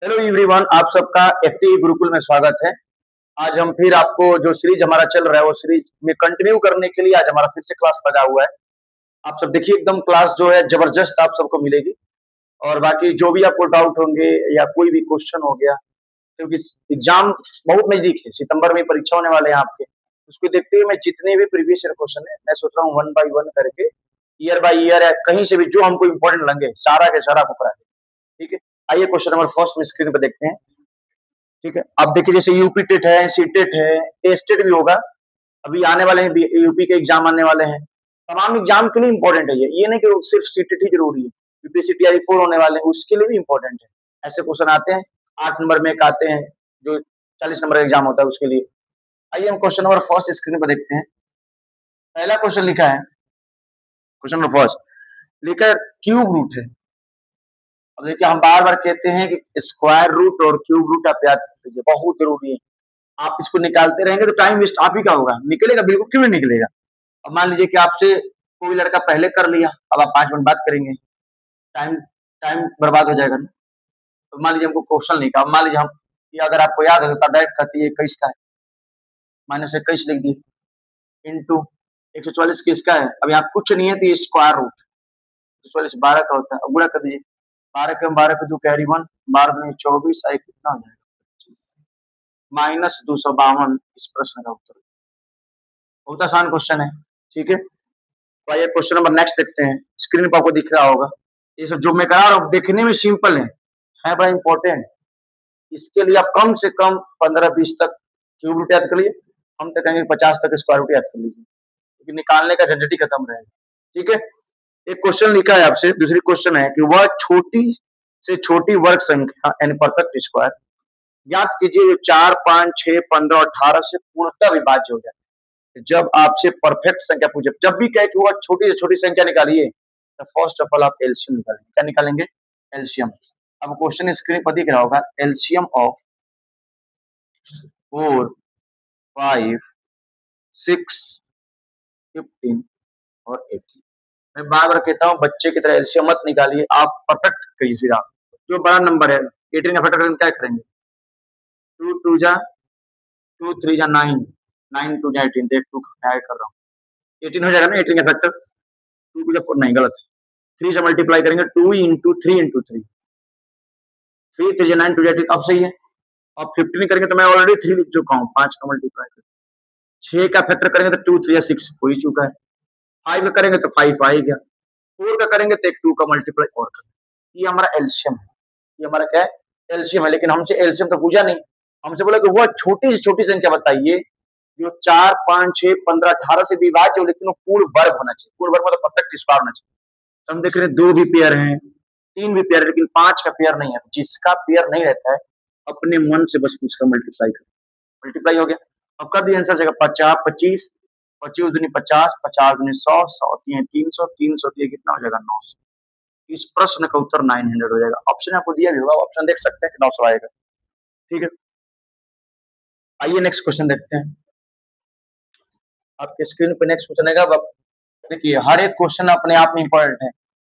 Hello everyone, आप सबका FT Gurukul में स्वागत है। आज हम फिर आपको जो सीरीज हमारा चल रहा है वो सीरीज में कंटिन्यू करने के लिए आज हमारा फिर से क्लास लगा हुआ है। आप सब देखिए, एकदम क्लास जो है जबरदस्त आप सबको मिलेगी। और बाकी जो भी आपको डाउट होंगे या कोई भी क्वेश्चन हो गया, क्योंकि एग्जाम बहुत नजदीक है, सितंबर में परीक्षा होने वाले हैं आपके। उसको देखते हुए मैं जितने भी प्रीवियस ईयर क्वेश्चन है मैं सोच रहा हूँ वन बाई वन करके, ईयर बाई ईयर या कहीं से भी जो हमको इम्पोर्टेंट लगे सारा के सारा आपको करा दें। ठीक है, आइए क्वेश्चन नंबर फर्स्ट में स्क्रीन पर देखते हैं। ठीक है, अब देखिए जैसे यूपी टेट है, सी टेट है, टेट भी होगा। अभी आने वाले हैं, यूपी के एग्जाम आने वाले हैं। तमाम एग्जाम के लिए इंपॉर्टेंट है ये नहीं कि सिर्फ सी टेट ही जरूरी है। यूपीएससी टीआरई 4 होने वाले हैं, उसके लिए भी इंपॉर्टेंट है। ऐसे क्वेश्चन आते हैं। 8 नंबर में एक आते हैं जो 40 नंबर का एग्जाम होता है उसके लिए। आइए हम क्वेश्चन नंबर फर्स्ट स्क्रीन पर देखते हैं। पहला क्वेश्चन लिखा है, क्वेश्चन नंबर फर्स्ट लिखा है क्यूब रूट है। अब देखिए, हम बार बार कहते हैं कि स्क्वायर रूट और क्यूब रूट आप याद कर लीजिए, बहुत जरूरी है। आप इसको निकालते रहेंगे तो टाइम वेस्ट आप ही का होगा, निकलेगा बिल्कुल क्यों नहीं निकलेगा। अब मान लीजिए कि आपसे कोई लड़का पहले कर लिया, अब आप 5 मिनट बात करेंगे, टाइम टाइम बर्बाद हो जाएगा ना। तो मान लीजिए हमको क्वेश्चन लिखा, अब मान लीजिए हम कि अगर आपको याद है तो डायरेक्ट करती है 21 का है, -21 लिख दिए इंटू 144 किसका है। अब यहाँ कुछ नहीं है तो ये स्क्वायर रूट 144 12 का होता है। अब गुणा कर दीजिए, 12 के 2 कैरी 1, 12 में 24 आई कितना हो जाएगा 25 -252 इस प्रश्न का उत्तर। बहुत आसान क्वेश्चन है। ठीक है, तो आइए क्वेश्चन नंबर नेक्स्ट देखते हैं। स्क्रीन पर आपको दिख रहा होगा, ये सब जो मैं करा रहा हूँ देखने में सिंपल है बड़ा इंपॉर्टेंट। इसके लिए आप कम से कम 15-20 तक क्यूब रूट याद कर लीजिए। हम तो कहेंगे 50 तक स्क्वायर रूट याद कर लीजिए, क्योंकि निकालने का झंझट ही खत्म रहेगा। ठीक है, एक क्वेश्चन लिखा है आपसे, दूसरी क्वेश्चन है कि वह छोटी से छोटी वर्ग संख्या यानी परफेक्ट स्क्वायर ज्ञात कीजिए जो 4, 5, 6, 15 और 18 से पूर्णतः विभाज्य हो जाए। जब आपसे परफेक्ट संख्या पूछे, जब भी कहे कि वो छोटी से छोटी संख्या निकालिए, तो फर्स्ट ऑफ ऑल आप एलसीएम निकालेंगे। क्या निकालेंगे? एलसीएम। अब क्वेश्चन स्क्रीन पर दिख रहा होगा, एलसीएम ऑफ 4, 5, 6, 15 और 18। मैं बार बार कहता हूँ बच्चे की तरह एलसीएम मत निकालिए, आप परफेक्ट करिए सीधा। जो बड़ा नंबर है 18 का फैक्टर क्या करेंगे? 2 2 जा 2 3 जा 9, 9 2 जा 18, देख 2 ऐड कर रहा हूँ, 18 हो जाएगा ना 18 का फैक्टर। 2 टू जा 4, नहीं गलत, 3 से मल्टीप्लाई करेंगे, 2 इंटू 3 इंटू 3, 3 3 9 2 18, अब सही है। अब 15 करेंगे तो मैं ऑलरेडी 3 लिख चुका हूँ, 5 का मल्टीप्लाई करेंगे, 6 का फैक्टर करेंगे तो 2 3 या 6 हो ही चुका है, 5 का करेंगे तो 5 आ ही गया, 4 का करेंगे तो एक 2 का मल्टीप्लाई और करेंगे। ये हमारा एलसीएम है, ये हमारा क्या है? एलसीएम है। लेकिन हमसे एलसीएम तो पूछा नहीं, हमसे बोला कि वह छोटी से छोटी संख्या बताइए जो 4, 5, 6, 15, 18 से विभाज्य हो, लेकिन वो पूर्ण वर्ग होना चाहिए। पूर्ण वर्ग मतलब परफेक्ट स्क्वायर होना चाहिए। तो हम देख रहे हैं 2 भी पेयर हैं, 3 भी पेयर है, लेकिन 5 का पेयर नहीं है। जिसका पेयर नहीं रहता है अपने मन से बस उसका मल्टीप्लाई करो, मल्टीप्लाई हो गया। अब कर दिए आंसर जगह 50 25, 25 दूनी 50, 50 दूनी 100, 100 तीन 300, 300 दिए कितना हो जाएगा 900। इस प्रश्न का उत्तर 900 हो जाएगा। ऑप्शन आपको दिया भी होगा, ऑप्शन देख सकते हैं कि 900 आएगा। ठीक है, आइए नेक्स्ट क्वेश्चन देखते हैं। आपके स्क्रीन पे नेक्स्ट क्वेश्चन आएगा। अब देखिए, हर एक क्वेश्चन अपने आप में इंपॉर्टेंट है।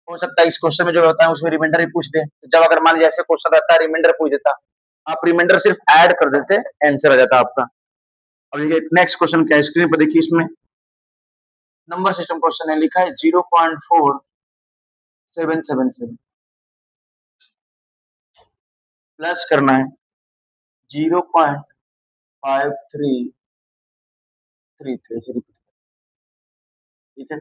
हो सकता है इस क्वेश्चन में जो होता है उसमें रिमाइंडर ही पूछ दे। जब अगर मान लीजिए ऐसे क्वेश्चन रहता है रिमाइंडर पूछ देता, आप रिमाइंडर सिर्फ ऐड कर देते, आंसर आ जाता आपका। अब देखिए नेक्स्ट क्वेश्चन क्या है, स्क्रीन पर देखिए, इसमें नंबर सिस्टम क्वेश्चन है, लिखा है 0.4777 प्लस करना है 0.5333। ठीक है,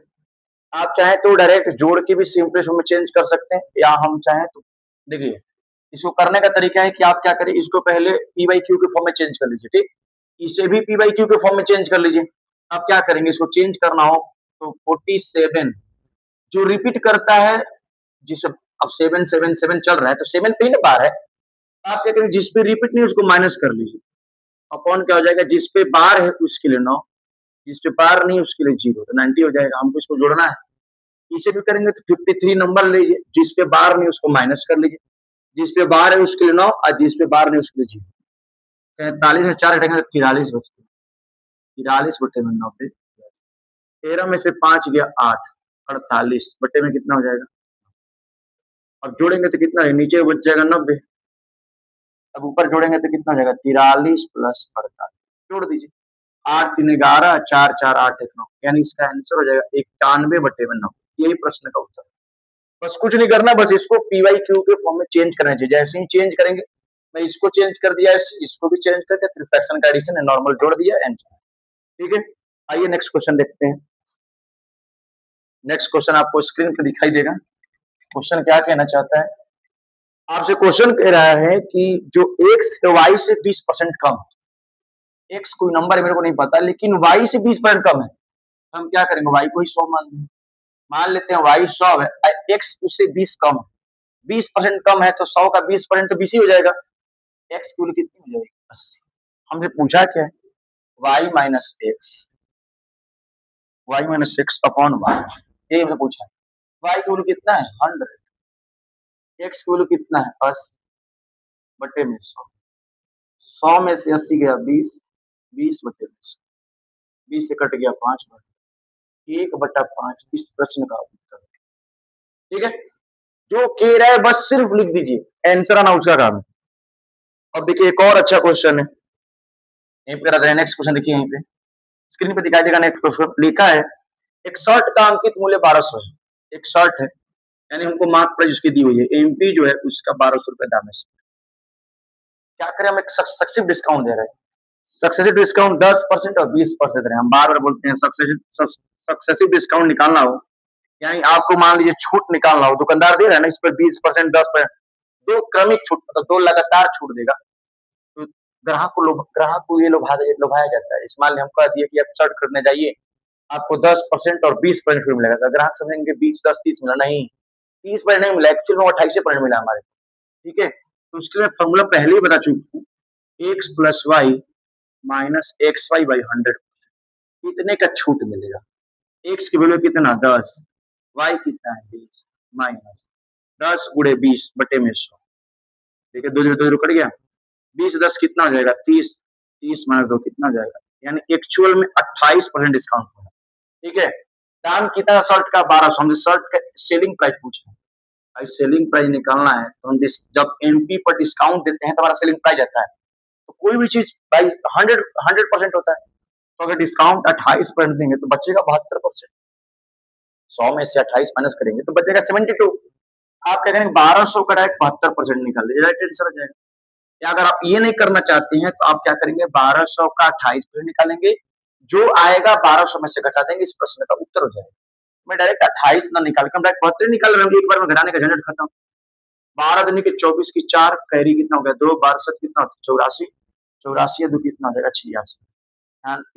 आप चाहें तो डायरेक्ट जोड़ के भी सिंपलेस्ट में चेंज कर सकते हैं, या हम चाहें तो देखिए इसको करने का तरीका है कि आप क्या करें, इसको पहले पी बाई क्यू के फॉर्म में चेंज कर लीजिए। ठीक, इसे भी पी बाई क्यू के फॉर्म में चेंज कर लीजिए। आप क्या करेंगे, इसको चेंज करना हो तो 47 जो रिपीट करता है, जिस अब 777 चल रहा है तो 7 3 बार है। आप क्या करेंगे, जिस पे रिपीट नहीं उसको माइनस कर लीजिए, अपॉन क्या हो जाएगा, जिस पे बार है उसके लिए 9, जिस पे बार नहीं उसके लिए 0, तो 90 हो जाएगा। हमको इसको जोड़ना है, इसे भी करेंगे तो 53 नंबर लीजिए, जिस पे बार नहीं उसको माइनस कर लीजिए, जिस पे बार है उसके लिए 9 और जिस पे बार नहीं उसके लिए 0। 43 में 4 घटेंगे तो 43 बचते, 43 बटे में 90, 13 में से 5 गया 8, 48 बटे में कितना हो जाएगा। अब जोड़ेंगे तो कितना है, नीचे बच जाएगा 90, अब ऊपर जोड़ेंगे तो कितना हो जाएगा 43 प्लस 48, जोड़ दीजिए। 8 3 11, 4 4 8 1 9, यानी इसका आंसर हो जाएगा 91/9। यही प्रश्न का उत्तर। बस कुछ नहीं करना, बस इसको पीवाई क्यू के फॉर्म में चेंज करना चाहिए। जैसे ही चेंज करेंगे, मैं इसको चेंज कर दिया, इसको भी चेंज कर दिया, फिर फ्रैक्शन का एडिशन है, नॉर्मल जोड़ दिया, आंसर। ठीक है, आइए नेक्स्ट क्वेश्चन देखते हैं। नेक्स्ट क्वेश्चन आपको स्क्रीन पे दिखाई देगा। क्वेश्चन क्या कहना चाहता है, आपसे क्वेश्चन कह रहा है कि जो एक्स है वाई से 20% कम है। एक्स कोई नंबर है मेरे को नहीं पता, लेकिन वाई से 20% कम है। हम क्या करेंगे, वाई को ही 100 मान लेंगे। मान लेते हैं वाई 100 है, एक्स उससे 20 कम है। 20% कम है तो 100 का 20% तो 20 ही हो जाएगा। एक्स की वैल्यू कितनी हो जाएगी, 80। हमसे पूछा क्या है, Y minus X, Y minus X upon Y, ये हमसे पूछा है। वाई की वैल्यू कितना है 100, एक्स की वैल्यू कितना है 80 बटे में 100। 100 में से 80 गया 20, 20 बटे में 100, 20 से कट गया 5 बटे 1/5, इस प्रश्न का उत्तर। ठीक है, जो कह रहा है बस सिर्फ लिख दीजिए, आंसर आना उसका काम है। अब देखिए एक और अच्छा क्वेश्चन है, यहीं पे रहता है। नेक्स्ट क्वेश्चन देखिए, यहीं पे स्क्रीन पे दिखाई देगा। नेक्स्ट क्वेश्चन लिखा है, एक शर्ट का अंकित मूल्य 1200 है। एक शर्ट है, यानी हमको मार्क प्राइस उसकी दी हुई है, एमपी जो है उसका 1200 रुपए दाम है। क्या करें, हम एक सक्सेसिव डिस्काउंट दे रहे हैं। सक्सेसिव डिस्काउंट 10% और 20% रहे। हम बार बार बोलते हैं सक्सेसिव डिस्काउंट निकालना हो, यानी आपको मान लीजिए छूट निकालना हो, दुकानदार दे रहा है ना, इस पर 20%, 10%, दो क्रमिक छूट, मतलब दो लगातार छूट देगा, तो ग्राहक को ये लुभाया जाता है। इस मान लिया हम कह दिए कि आप शर्ट खरीदने जाइए, आपको 10% और 20% फ्री मिलेगा, तो ग्राहक समझेंगे 20 10 30 मिला, नहीं 30% नहीं मिला, एक्चुअल में 28% मिला हमारे। ठीक है, तो उसके लिए फॉर्मूला पहले ही बता चुकी हूँ, X plus Y minus X Y by 100%, इतने का छूट मिलेगा। एक्स की वैल्यू कितना 10, वाई कितना है 20, माइनस 10 गुणे 20 बटे में 100। ठीक है, दो जीरो कट गया, 20 10 कितना हो जाएगा 30, 30 माइनस 2 कितना हो जाएगा, यानी एक्चुअल में 28% डिस्काउंट होगा। ठीक है, दाम कितना शर्ट का 1200, हमसे शर्ट का सेलिंग प्राइस पूछा है। भाई सेलिंग प्राइस निकालना है तो हम जब एमपी पर डिस्काउंट देते हैं तो हमारा सेलिंग प्राइस आता है। तो कोई भी चीज भाई 100% होता है, तो अगर डिस्काउंट 28% देंगे तो बचेगा 72%। 100 में से 28 माइनस करेंगे तो बचेगा 72। आप क्या करेंगे, 1200 का डायरेक्ट 72% निकाल दीजिए, राइट आंसर हो जाएगा। या अगर आप ये नहीं करना चाहते हैं तो आप क्या करेंगे, 1200 का 28% निकालेंगे, जो आएगा 1200 में से घटा देंगे, इस प्रश्न का उत्तर हो जाएगा। मैं डायरेक्ट 28 ना निकाल के डायरेक्ट 72 निकाल रहा हूँ, एक बार में घटाने का झंझट खत्म। 12 दूनी के 24 की 4, कैरी कितना हो गया 2, 12 कितना 84, 84 दो कितना हो जाएगा 86।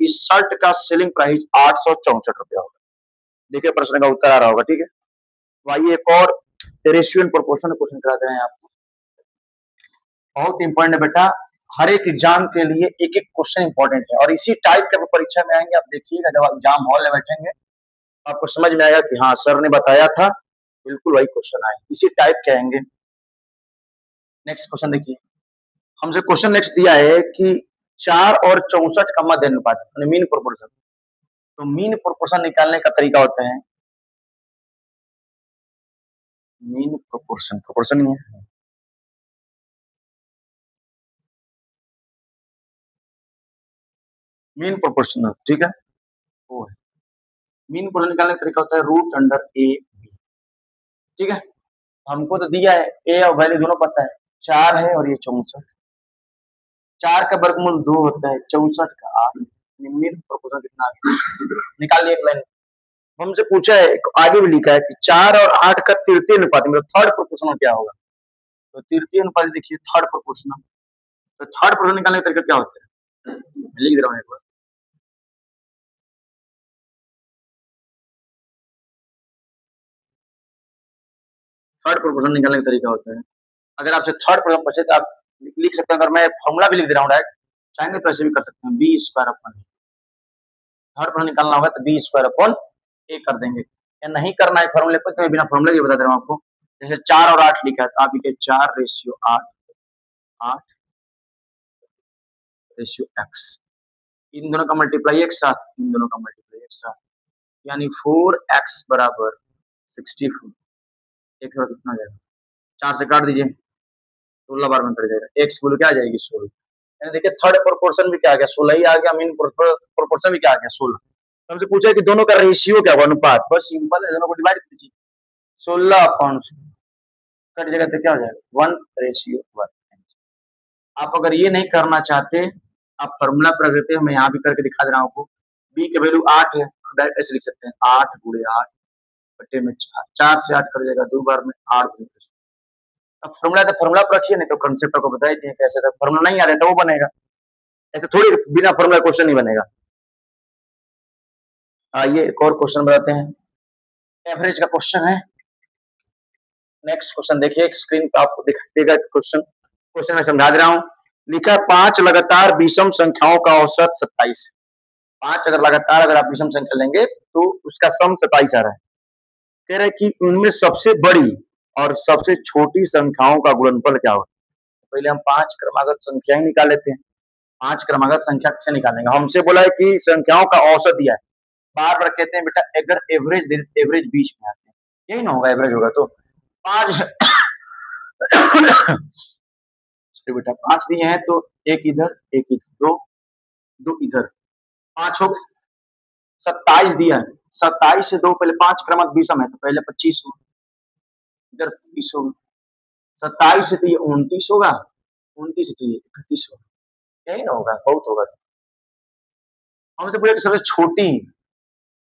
इस शर्ट का सेलिंग प्राइस 864 रुपया होगा। देखिए प्रश्न का उत्तर आ रहा होगा। ठीक है, तो आइए एक और रेशियो एंड प्रोपोर्शन क्वेश्चन कराते हैं आपको। बहुत इंपॉर्टेंट है बेटा, हर एक एग्जाम के लिए एक एक क्वेश्चन इंपॉर्टेंट है, और इसी टाइप के परीक्षा में आएंगे। आप देखिएगा जब आप एग्जाम हॉल में बैठेंगे आपको समझ में आएगा कि हाँ सर ने बताया था, बिल्कुल वही क्वेश्चन आए, इसी टाइप के आएंगे। नेक्स्ट क्वेश्चन देखिए, हमसे क्वेश्चन नेक्स्ट दिया है कि 4 और 64 का मध्य अनुपात, मीन प्रोपोर्शन। तो मीन प्रोपोर्शन निकालने का तरीका होता है, मीन प्रोपोर्शन, प्रोपोर्शन ही है, मीन प्रोपोर्शनल। ठीक है, वो है मीन प्रोपोर्शन निकालने का तरीका होता है रूट अंडर ए बी। ठीक है, हमको तो दिया है ए और वैल्यू दोनों पता है, 4 है और ये 64। 4 का वर्गमूल 2 होता है, 64 का 8। मीन प्रोपोर्शन कितना है निकाल लिया एक लाइन। हमसे पूछा है, आगे भी लिखा है कि 4 और 8 का तृतीय अनुपात, मतलब थर्ड प्रोपोर्शनल क्या होगा। तो तृतीय अनुपात देखिए थर्ड प्रोपोर्शनल, तो थर्ड प्रोपोर्शनल निकालने का तरीका क्या होता है, लिख दे रहा हूँ एक बार। थर्ड प्रोपोर्शनल निकालने का तरीका होता है, अगर आपसे थर्ड प्रोपोर्शनल पूछे तो आप लिख सकते हैं, अगर मैं फॉर्मूला भी लिख दे रहा हूँ डायरेक्ट, चाहेंगे तो ऐसे भी कर सकते हैं, B square upon. Third proportional निकालना होगा तो बी स्क्वायर अपन ए कर देंगे, या नहीं करना है फॉर्मूले पर तो मैं बिना फॉर्मूले के बता दे रहा हूँ आपको। जैसे 4 और 8 लिखा है तो आप लिखे 4/8, 8 रेशियो एक्स, इन दोनों का मल्टीप्लाई एक साथ, इन दोनों का मल्टीप्लाई एक साथ, यानी 4x बराबर 64। एक साथ कितना हो जाएगा, 4 से काट दीजिए, 16 बार में कर जाएगा, एक्स बोलो क्या आ जाएगी 16। यानी देखिए थर्ड प्रोपोर्शन भी क्या आ गया, 16 ही आ गया, मीन प्रोपोर्शन भी क्या आ गया 16। हमसे पूछा है कि दोनों का रेशियो क्या हुआ, अनुपात, बस सिंपल है, दोनों को डिवाइड कीजिए, 16 कट जाएगा तो क्या हो जाएगा 1:1। आप अगर ये नहीं करना चाहते, आप फॉर्मूला पर रख देते हैं, मैं यहाँ भी करके दिखा दे रहा हूँ आपको। बी की वैल्यू 8 है, डायरेक्ट ऐसे लिख सकते हैं 8 गुणे 8 बटे में 4, 4 से 8 कर जाएगा 2 बार में 8 दूनी 16। अब फॉर्मूला तो फॉर्मूला पर रखिए, नहीं तो कंसेप्ट आपको बता ही दिए कैसे था, फॉर्मूला नहीं आ रहा है तो वो बनेगा, ऐसे थोड़ी बिना फॉर्मूला क्वेश्चन नहीं बनेगा। आइए एक और क्वेश्चन बताते हैं, एवरेज का क्वेश्चन है। नेक्स्ट क्वेश्चन देखिए, स्क्रीन पे आपको दिखाई देगा क्वेश्चन, क्वेश्चन मैं समझा दे रहा हूँ। लिखा है 5 लगातार विषम संख्याओं का औसत 27 है। 5 अगर लगातार अगर आप विषम संख्या लेंगे तो उसका सम 27 आ रहा है। कह रहा है कि उनमें सबसे बड़ी और सबसे छोटी संख्याओं का गुणनफल क्या होगा। पहले हम 5 क्रमागत संख्या ही निकाल लेते हैं। 5 क्रमागत संख्या कैसे निकालेंगे, हमसे बोला है कि संख्याओं का औसत दिया है। बार बार कहते हैं बेटा अगर एवरेज दे, एवरेज बीच में आते हैं, यही ना होगा एवरेज होगा तो 5 तो बेटा 5 दिए हैं तो एक इधर एक इधर, दो दो इधर, 5 हो गए। 27 दिया है, 27 से 2 पहले 5 क्रमागत विषम है तो पहले 25 हो, इधर 25 होगा। 27 से तो ये 29 होगा, 29 से तो ये 31 होगा, यही ना होगा, बहुत होगा। हमसे पूछा कि सबसे छोटी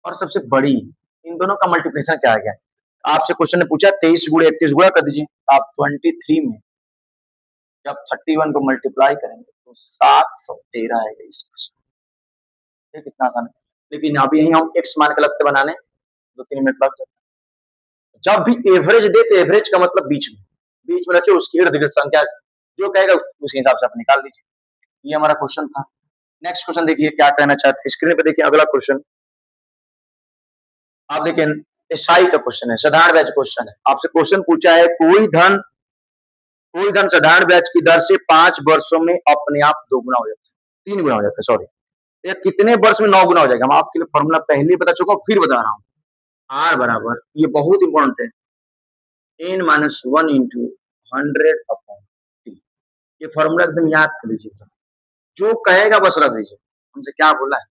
और सबसे बड़ी, इन दोनों का मल्टीप्लिकेशन क्या आ गया। आपसे क्वेश्चन ने पूछा 23 गुणे 31 गुणा कर दीजिए, आप 23 में जब 31 को मल्टीप्लाई करेंगे तो 713 आएगा इस प्रश्न। ये कितना आसान है, लेकिन अभी यही हम एक्स मान के लगते बनाने 2-3 मिनट लग जाते हैं। जब भी एवरेज दे तो एवरेज का मतलब बीच में रखिए, उसकी इर्द गिर्द संख्या जो कहेगा उसी हिसाब से आप निकाल लीजिए। ये हमारा क्वेश्चन था। नेक्स्ट क्वेश्चन देखिए क्या कहना चाहते हैं, स्क्रीन पे देखिए अगला क्वेश्चन। आप देखिए एसआई का क्वेश्चन है, साधारण ब्याज क्वेश्चन है। आपसे क्वेश्चन पूछा है कोई धन साधारण ब्याज की दर से 5 वर्षों में अपने आप 2 गुना हो जाता है, 3 गुना हो जाता है, सॉरी। ये कितने वर्ष में 9 गुना हो जाएगा, हम आपके लिए फॉर्मूला पहले ही बता चुका हूं, फिर बता रहा हूँ। आर बराबर, ये बहुत इंपॉर्टेंट है, n minus 1 into 100 upon T. ये फॉर्मूला एकदम याद कर लीजिए, जो कहेगा बस रख दीजिए। हमसे क्या बोला है,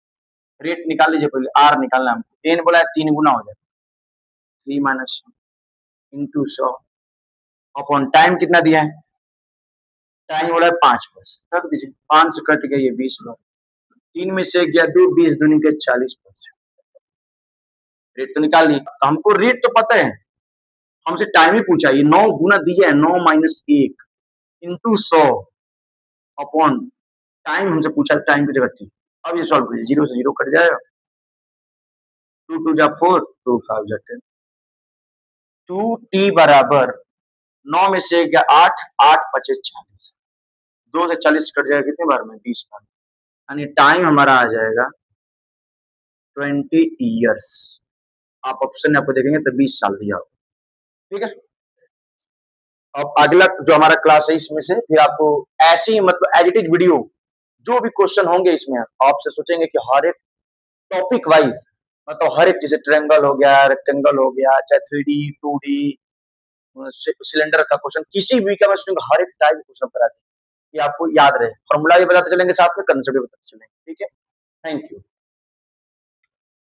रेट निकाल लीजिए, पहले आर निकालना है हमको, n बोला है 3 गुना हो जाएगा, 3 माइनस इंटू 100 अपॉन टाइम कितना दिया है, टाइम बोला है 5 वर्ष, रख दीजिए, 5 से कट गया ये 20 वर्ष, 3 में से गया 2, 20 दूनी के 40%। रेट तो निकाल ली, हमको रेट तो पता है, हमसे टाइम ही पूछा, ये 9 गुना दिया है, 9 माइनस 1 इंटू 100 अपॉन टाइम हमसे पूछा, टाइम की जगह थी। अब ये सॉल्व कीजिए, 0 से 0 कट जाएगा, 2 2 जा 4, 2 5 जा 10, 2t बराबर 9 में से गया 8, 8 पचे 40, 2 से 40 कट जाएगा कितने बार में, 20 बार, यानी टाइम हमारा आ जाएगा 20 ईयर्स। आप ऑप्शन में आपको देखेंगे तो 20 साल दिया होगा, ठीक है। अब अगला जो हमारा क्लास है इसमें से फिर आपको ऐसी मतलब एडिटेड वीडियो जो भी क्वेश्चन होंगे इसमें आपसे सोचेंगे कि हर एक टॉपिक वाइज, मतलब हर एक, जैसे ट्रायंगल हो गया, रेक्टेंगल हो गया, चाहे 3D 2D सिलेंडर का क्वेश्चन, किसी भी का मैं सोचूंगा हर एक टाइप क्वेश्चन करा, ये आपको याद रहे, फॉर्मूला भी बताते चलेंगे साथ में, कंसेप्ट भी बताते चलेंगे, ठीक है। Thank you.